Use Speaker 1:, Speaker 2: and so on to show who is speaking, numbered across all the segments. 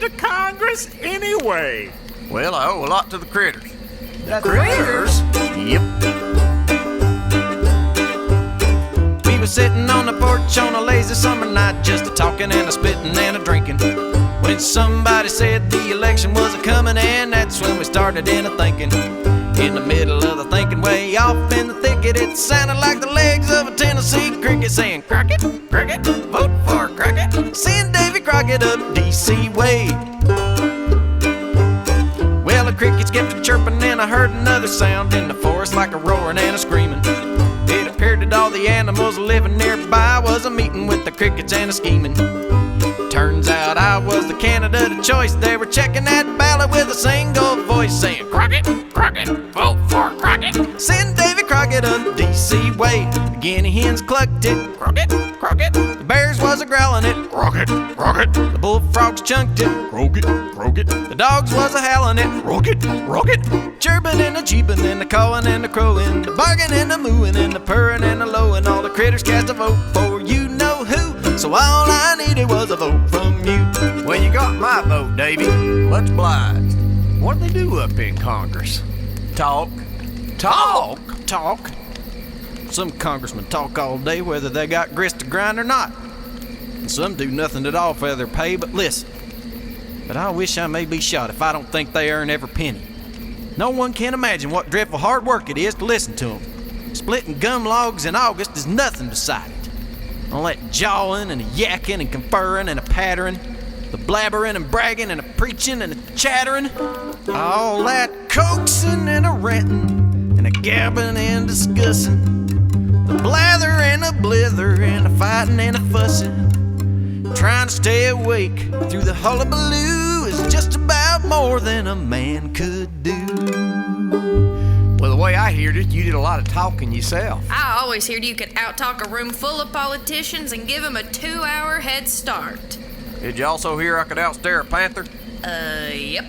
Speaker 1: to Congress anyway?
Speaker 2: Well, I owe a lot to the critters.
Speaker 1: The critters?
Speaker 2: Yep.
Speaker 3: We was sitting on the porch on a lazy summer night, just a-talking and a-spittin' and a-drinkin', when somebody said the election was a-comin', and that's when we started in a-thinkin'. In the middle of the thinking, way off in the thicket, it sounded like the legs of a Tennessee cricket saying, Crockett, Crockett, vote for Crockett, send Davy Crockett up D.C. way. Well, the crickets kept a-chirpin', and I heard another sound in the forest like a roaring and a screaming. It appeared that all the animals living nearby was a-meetin' with the crickets and a-scheming. Turns out I was the candidate of choice. They were checking that ballot with a single voice saying, Crockett, Crockett, vote for Crockett, send Davy Crockett up D.C. way. The guinea hens clucked it, Crockett, Crockett. The bears was a-growling it, Crockett, Crockett. The bullfrogs chunked it, Crockett, Crockett. The dogs was a-howling it, Crockett, Crockett. Chirpin' and a-cheepin' and the cawin' and the crowin', the barkin' and the mooin' and the purrin' and the lowin'. All the critters cast a vote for you know who. So all I needed was a vote from you.
Speaker 2: Well, you got my vote, Davy. Much obliged.
Speaker 1: What do they do up in Congress?
Speaker 2: Talk.
Speaker 1: Talk?
Speaker 3: Talk. Some congressmen talk all day whether they got grist to grind or not. And some do nothing at all for their pay but listen. But I wish I may be shot if I don't think they earn every penny. No one can imagine what dreadful hard work it is to listen to them. Splitting gum logs in August is nothing beside it. All that jawing and yakking and conferring and a pattering, the blabbering and bragging and a preaching and a chattering, all that coaxing and a ranting and a gabbing and discussing, the blather and a blither and a fighting and a fussing. Trying to stay awake through the hullabaloo is just about more than a man could do.
Speaker 1: Well, the way I heard it, you did a lot of talking yourself.
Speaker 4: I always heard you could out-talk a room full of politicians and give them a 2-hour head start.
Speaker 2: Did you also hear I could outstare a panther?
Speaker 4: Yep.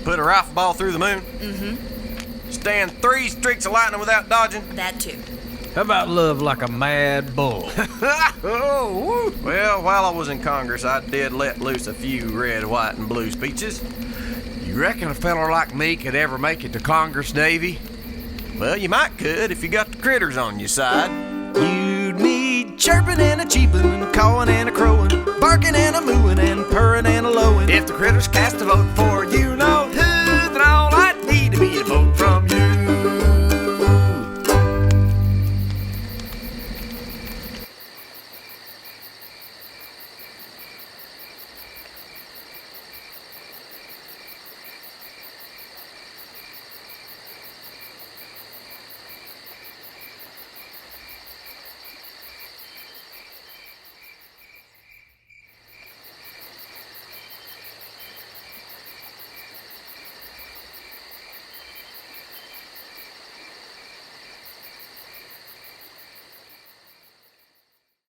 Speaker 2: Put a rifle ball through the moon?
Speaker 4: Mm-hmm.
Speaker 2: Stand 3 streaks of lightning without dodging?
Speaker 4: That too.
Speaker 5: How about love like a mad bull?
Speaker 2: Oh, woo. Well, while I was in Congress, I did let loose a few red, white, and blue speeches.
Speaker 1: You reckon a feller like me could ever make it to Congress, Davy?
Speaker 2: Well, you might could if you got the critters on your side.
Speaker 3: You'd need chirping and a cheeping, cawing and a crowing, barking and a mooing and purring and a lowing.
Speaker 1: If the critters cast a vote for you know